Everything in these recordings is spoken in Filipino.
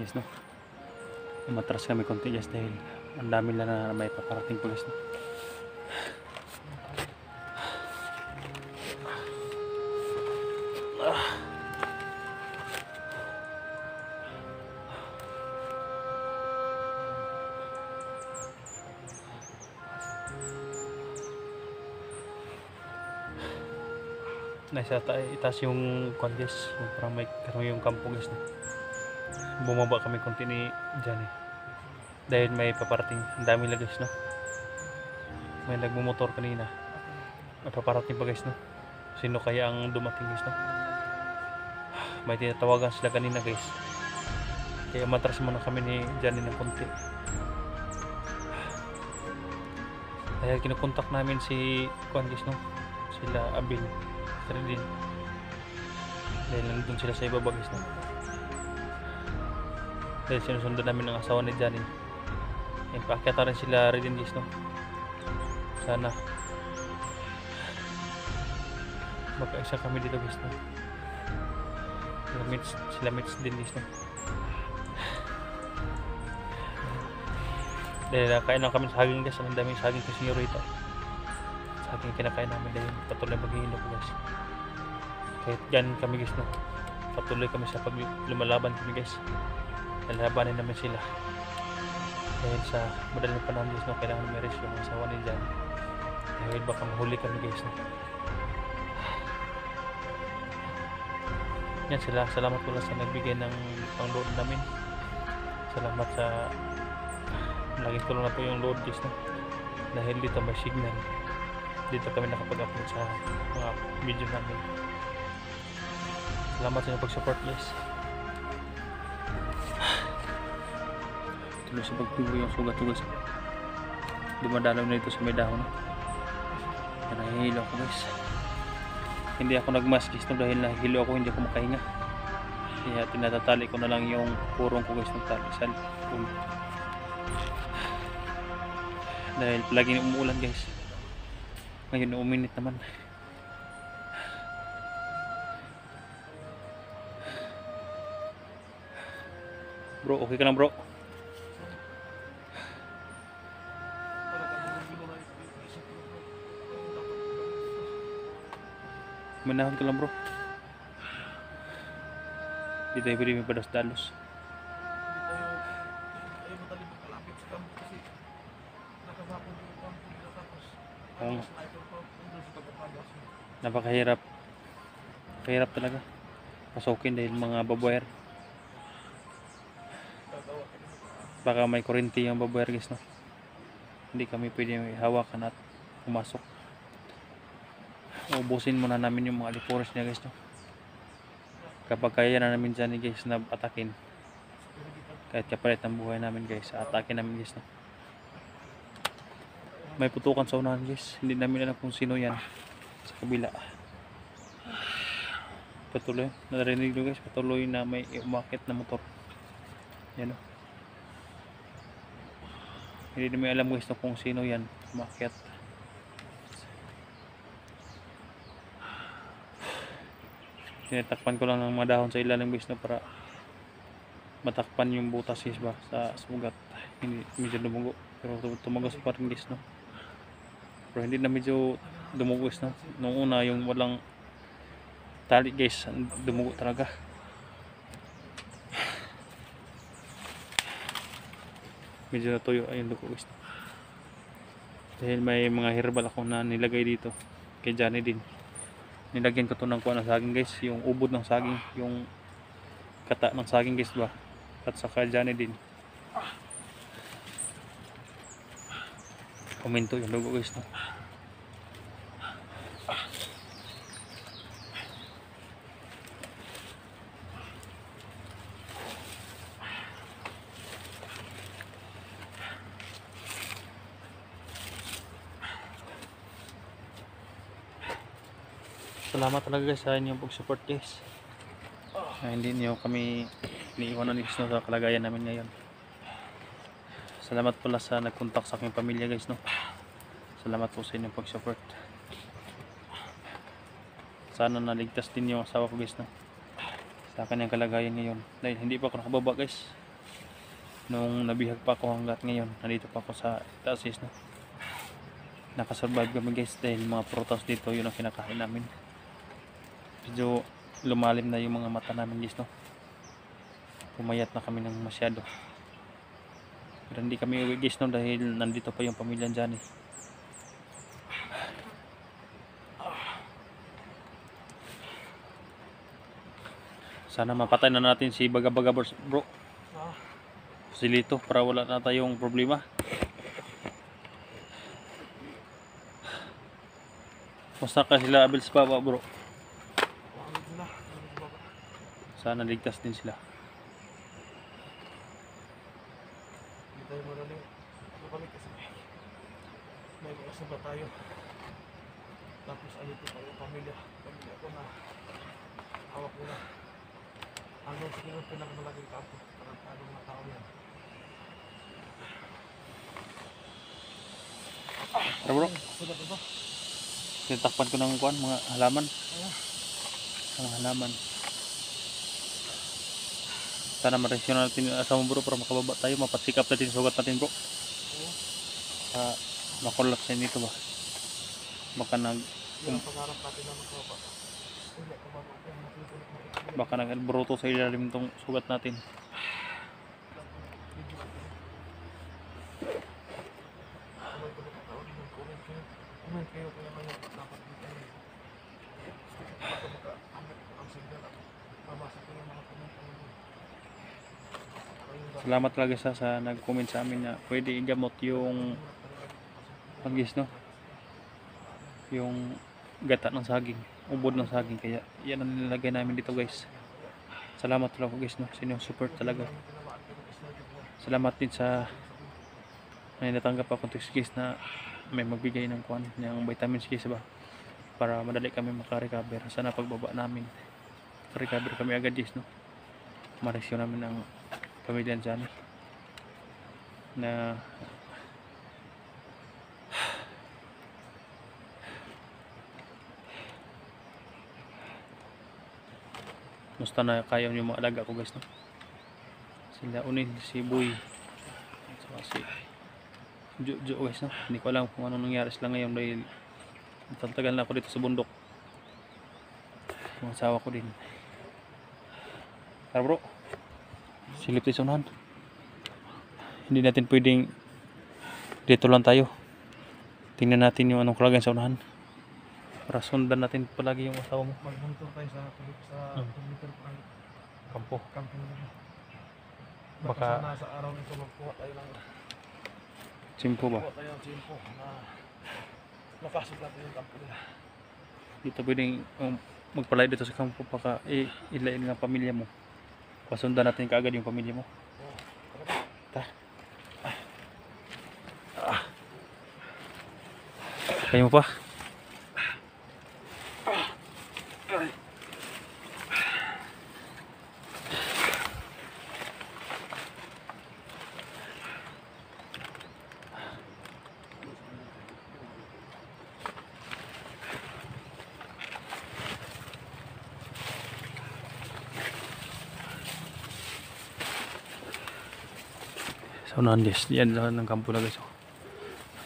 guys, no. Umatras kami konti guys dahil ang dami na may paparating po guys, no. Nasa itaas yung kwan guys, yung parang may karoon yung kampo guys, no. Bumaba kami konti ni Johnny dahil may paparating, ang dami lang guys, no. May nagmumotor kanina, may paparating pa guys, no. Sino kaya ang dumating guys, no. May tinatawagan sila kanina guys, kaya matras muna kami ni Johnny ng konti dahil kinukontak namin si kwan guys, no, sila Abil din dahil nandun sila sa ibaba guys, no. Dahil sinusundan namin ang asawa ni Johnny, pakyata rin sila rin guys, no. Sana magkaisa kami dito guys, no. Sila mates din guys, no. Dahil kain lang kami sa saging guys, ang daming saging kasi nyo rito, saging kinakain namin dahil patuloy maghihilo po guys. Kahit ganun kami guys, no, patuloy kami sa pag lumalaban kami guys, lalabanin namin sila dahil sa madaling panahon guys, no. Kailangan may yung asawa ni Johnny dahil baka mahuli kami guys, no. Yan sila, salamat pala sa nagbigay ng pang-load namin, salamat sa laging tulong na po yung load guys, no. Dahil dito may signal, dito kami nakapag-upload sa mga video namin. Salamat sa inyong pag-support guys. Tuloy sa pagtubo yung sugat ko guys, dumadalaw na ito sa may dahon, nahihilo ako guys. Hindi ako nagmask guys, no, dahil nahihilo ako, hindi ako makahinga, kaya tinatatali ko na lang yung purong ko guys ng tali sa ulo dahil lagi umuulan guys. Ngayon uminit naman. Bro, okay ka lang bro? Manahon ka lang bro. Di tayo pwede may padas-dalos. Napakahirap. Kahirap talaga pasukin dahil mga baboyer, baka may kurente yung baboyer guys, no. Hindi kami pwede hawakan at pumasok. Ubusin muna namin yung mga aliporos niya guys, no. Kapag kaya na namin dyan guys na atakin, kahit kapalit ng buhay namin guys, atakin namin guys, no. May putukan sa unahan guys, hindi namin alam kung sino yan sa kabila. Patuloy, narinig nyo guys, patuloy na may umakit na motor. Yan, no. Hindi namin alam guys, no, kung sino yan umakit. Tinatakpan ko lang ng mga dahon sa ilalim guys, no, para matakpan yung butas guys ba sa sugat. Hindi medyo dumugo, pero tumagos pa rin guys, no. Pero hindi na medyo dumugo guys, no. Nung una yung walang tali guys, dumugo talaga. Medyo natuyo ayun dugo guys, no. Dahil may mga herbal ako na nilagay dito kay Johnny din. Nilagyan ko to ng kuha ng saging guys, yung ubod ng saging, yung kata ng saging guys ba, at saka Johnny din. Kuminto yung dugo guys, no. Salamat talaga guys sa inyong pag-support guys. Hindi niyo kami iniiwanan guys, no, sa kalagayan namin ngayon. Salamat pala sa nag-contact sa aking pamilya guys, no. Salamat po sa inyong pag-support. Sana naligtas din yung asawa ko guys, no, sa kanyang kalagayan ngayon. Dahil hindi pa ako nakababa guys. nung nabihag pa ako hanggat ngayon nandito pa ako sa Tasis, no? Nakasurvive kami guys dahil mga prutas dito yun ang kinakain namin. Medyo lumalim na yung mga mata namin guys, no? Pumayat na kami ng masyado, pero hindi kami uwi guys, no? Dahil nandito pa yung pamilya dyan eh. Sana mapatay na natin si Baga-Baga bro. Silito para wala na tayong problema. Basta ka sila Abel sa baba bro. Sana ligtas din sila. Hindi tayo madaling balik kasi may kasi ba tayo. Tapos alito pa yung pamilya ko na hawak ko na. Hanggang siguro pinakamalaking kampo tarantadong na tao yan. Tara bro, Sugat ito. tinatakpan ko ng kuan, mga halaman. Mga halaman. Sana ma-rescue natin yung asawa bro para makababa tayo, mapasikap natin yung sugat natin bro. Makulap sa nito ba? Baka Yung pangarap natin na magkababa. Hindi ko baka nag-bruto sa ilalim tong sugat natin. Comment kayo kaya ngayon dapat dito ay baka makaamit ang signal at mabasa ko yung mga comment Salamat talaga sa nag-comment sa amin na pwede igamot yung pagis, no? Yung gata ng saging, ubod ng saging, kaya yan ang nilagay namin dito guys. Salamat talaga guys, no? Sa inyong support talaga. Salamat din sa may natanggap akong text guys na may magbigay ng kuan ng vitamins guys ba, para madali kami makarecover. Sana pagbaba namin recover kami agad guys, no? Marescue namin ang pamilya dyan na musta na kaya yung mga alaga ko guys, no? Sila Unin, si Boy at saka si Jojo guys, no? Hindi ko alam kung anong nangyari sila ngayon dahil tagal na ako dito sa bundok. Yung asawa ko din. Tara bro, silip tayo sa unahan. Hindi natin pwedeng dito lang tayo. Tingnan natin yung anong kalagayan sa unahan para sundan natin palagi yung asawa mo. Magmonitor tayo sa computer ng Kampo. kampo nila. Baka- Baka sa araw nito magkuha tayo ng Simpo ba? kuha tayo ng simpo na mapasok natin yung kampo nila. Dito pwedeng magpalay dito sa kampo baka ilain ng pamilya mo. Pasundan natin kaagad yung pamilya mo. Ta. Kaya mo pa? So unahan guys, yan lang ng kampo na guys.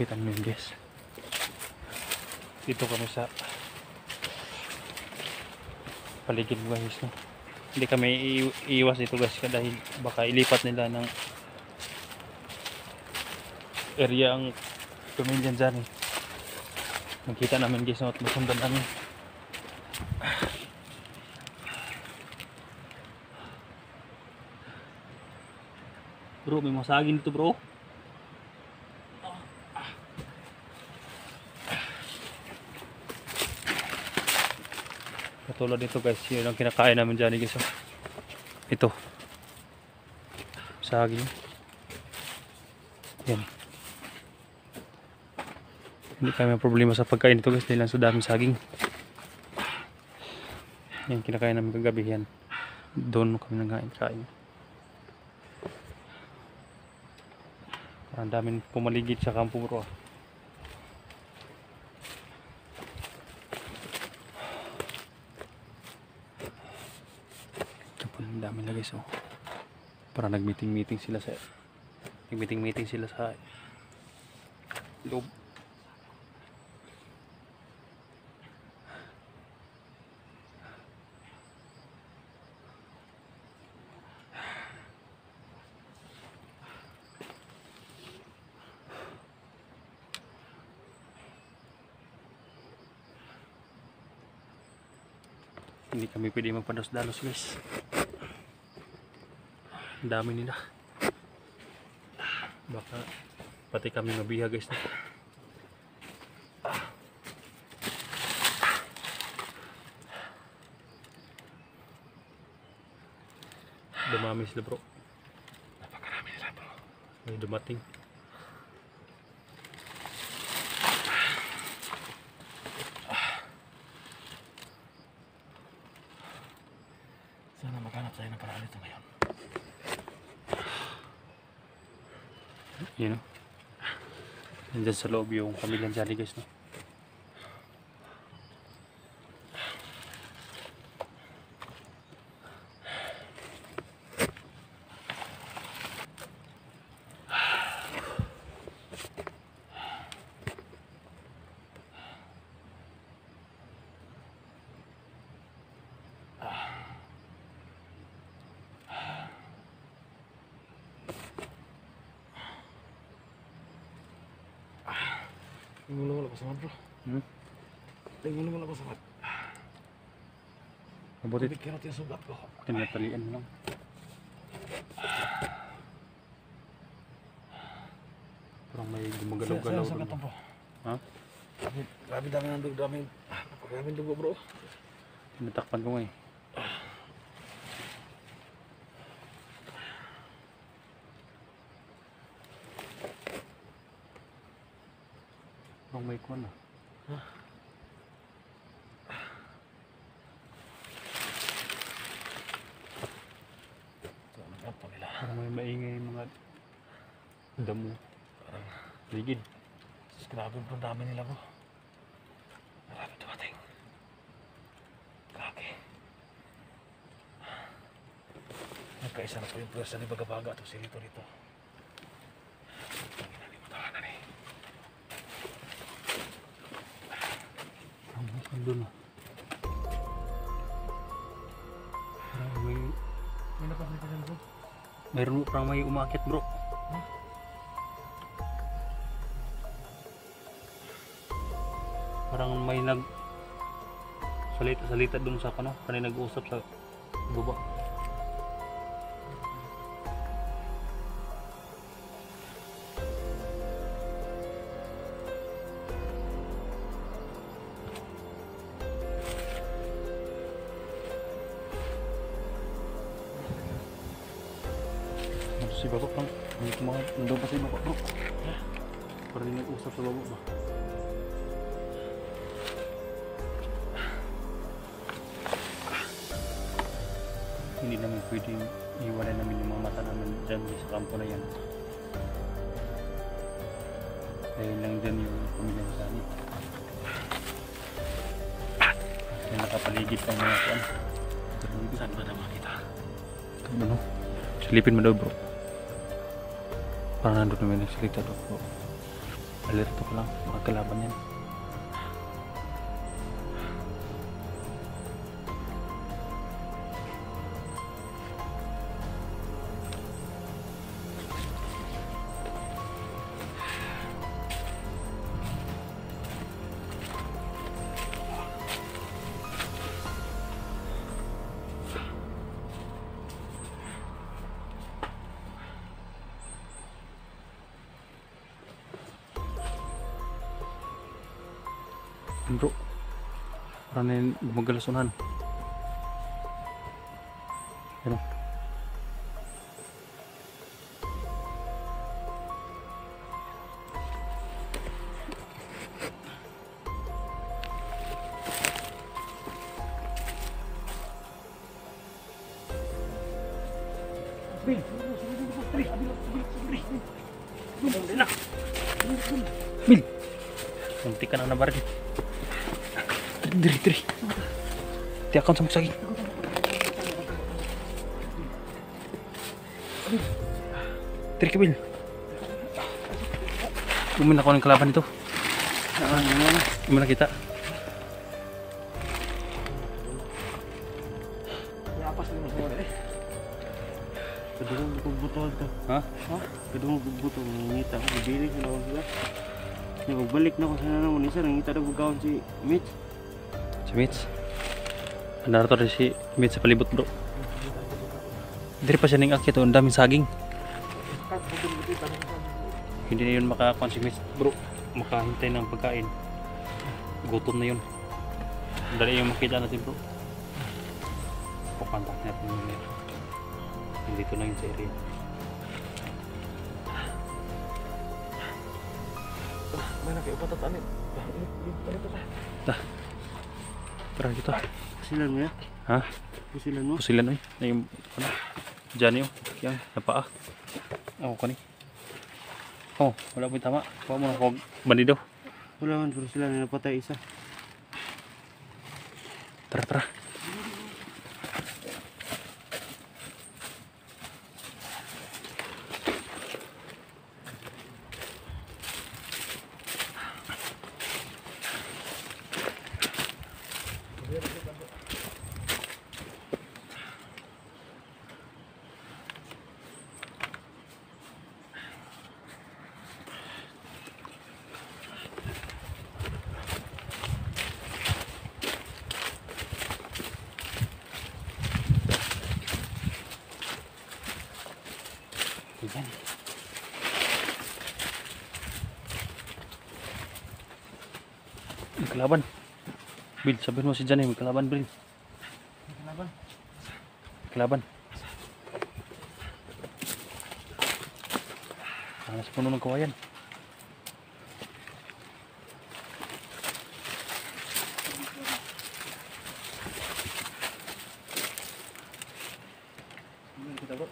Kita nyo yun guys. Dito kami sa paligid mo guys, no? Hindi kami iiwas dito guys dahil baka ilipat nila ng area ang pamilya dyan eh. Nakita namin guys, no? At masundan namin. Bro, may masagin dito bro. Katulad nito guys, yun ang kinakain namin dyan guys. Ito. Saging. Yan. Hindi kami may problema sa pagkain nito guys dahil lang sa daming saging. Yan kinakain namin kagabi yan. Doon kami nagkain. Ang daming pumaligid sa kampo bro. Ito po ang dami na guys, oh. Para nag-meeting sila sa Nag-meeting sila sa loob. Hindi kami pwede magpados-dalos guys. Ang dami nila. Baka pati kami mabiha guys. Dumami sila bro. Napakarami nila bro. May dumating. Sana maghanap tayo ng paraan ito ngayon. Yun o. Nandyan sa loob yung pamilyang Jolly guys no. Tingulungan ako sa mat bro. Tingulungan ako sa mat. Mabuti Bigyan natin yung sugat ko. tinatalian mo lang. Parang may gumagalaw-galaw Saan doon. sugat bro? Ha? Grabe dami ng dugo. Napakaraming dugo bro. Tinatakpan ko nga eh. Parang may kuwan ah. Ano pa nila? Parang may maingay mga damo. Parang Ligid. grabe bro. Dami nila bro. Marami dumating. Grabe. Nagkaisa na po yung pwersa ni Bagabaga at si Lito rito. Hindi mo tahanan eh. Andun ah. Parang may... May napasin ka dyan bro? Mayroon parang may umakyat bro. Parang may nag salita dun sa kano, kanina nag-uusap sa baba. Ano si baba pang? Hindi ko mga nandun pa si baba bro. Parang nag-uusap sa baba ba? Hindi namin pwedeng iwanan namin yung mga mata namin dyan sa kampo na yan. Dahil lang dyan yung pamilya ng Sani. Kasi nakapaligid pang mga kuan. Saan ba naman kita? Ano? Silipin mo daw bro. Parang nandun namin nagsalita daw bro. Alerto ko lang, makakalaban yan. Bro, parang na yung gumagalasonan. Ano? Bil! Munti ka na nabaril. Diri. Tiyakan sa magsagi. Diri ka, Bil. Kumin ako ng kalaban ito. Hindi mo nakita. Napas na mas mura eh. Kadung bugbuto ito. Ha? Kadung bugbuto ngita ko bibili ko na sila. Nya magbalik na ko sa naman isa nangita na bugawon si Mitch. Si Mitch. Andar to rin si Mitch sa palibot bro. Diri pa siya ning akit oh, ang daming saging. Hindi na yun makakuan si Mitch bro. Makahintay ng pagkain. Gutom na yun. Dali yung makita natin bro. Pakontak natin yung Mitch. Nandito lang yun sa area. May nakaipat at anit. Tara dito. Pusilan mo ya? Ha? Pusilan mo? Pusilan oy. Na yung ano? Diyan yung yan, napaa. Ako kani. Oh, wala mo tama. Kuha mo na kog bandido. Wala man pusilan na napatay isa. Tara, tara. Yan. May kalaban. Bill, sabihin mo si Johnny, may kalaban, Bill. Kalaban. Kalaban. Nasa puno ng kawayan. Kita bro.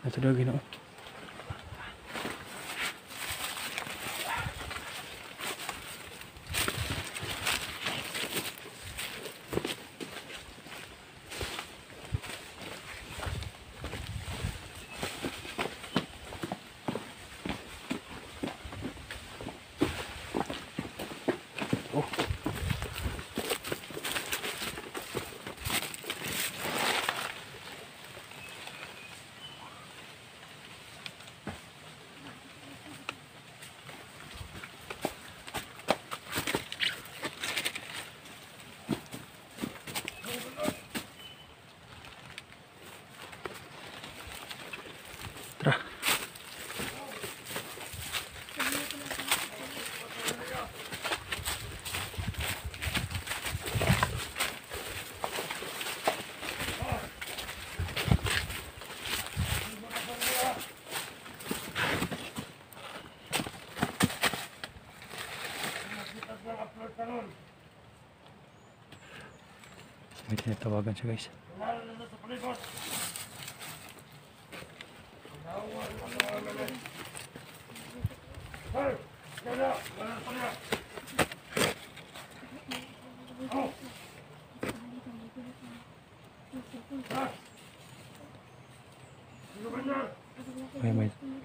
Ito daw ginoo. Oh. Tara. May tinatawagan siya guys.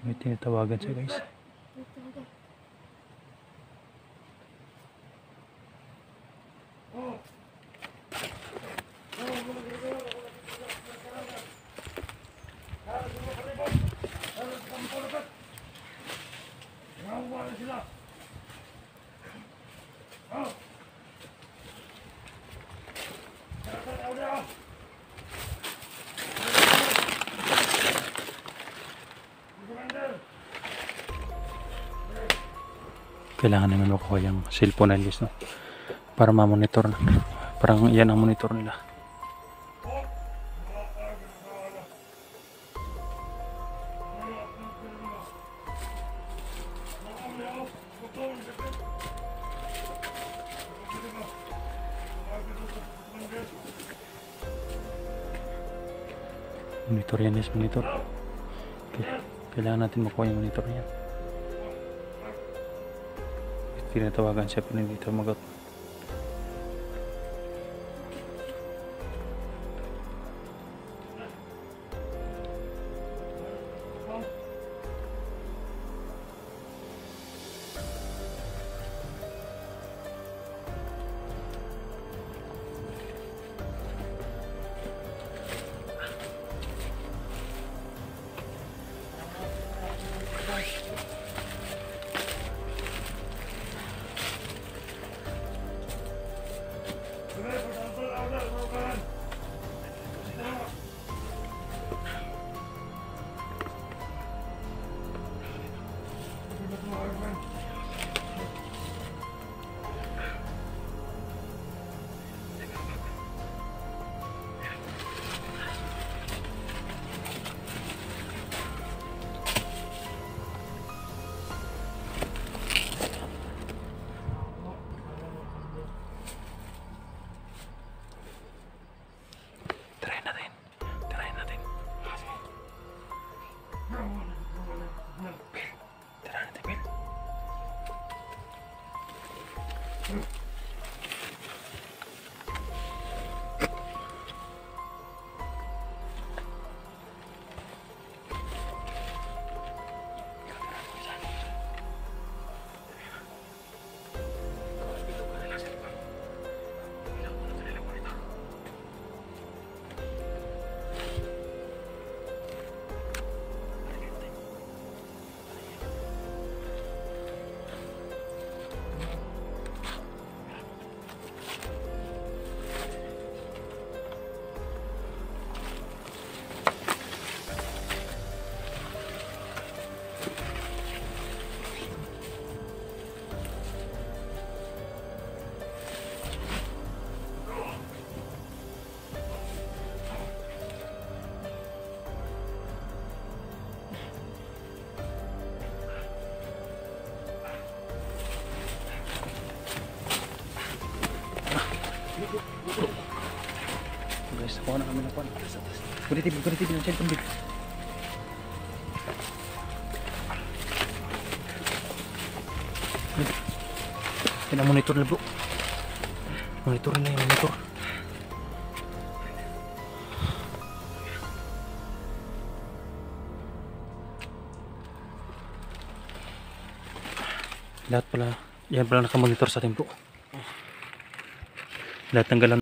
May tinatawagan siya guys. Kailangan naman makuha yung cellphone na guys, no? Para ma-monitor. Parang yan ang monitor nila. Monitor yan guys, monitor. Kailangan natin makuha yung monitor niya. Tinatawagan siya pero hindi ito magot. Guys, nakuha na kami ng kuhan. Kunin TV ng cellphone, babe. Monitor na bro. Monitor na yung monitor. Lahat pala, yan pala nakamonitor sa atin bro. Lahat ng galan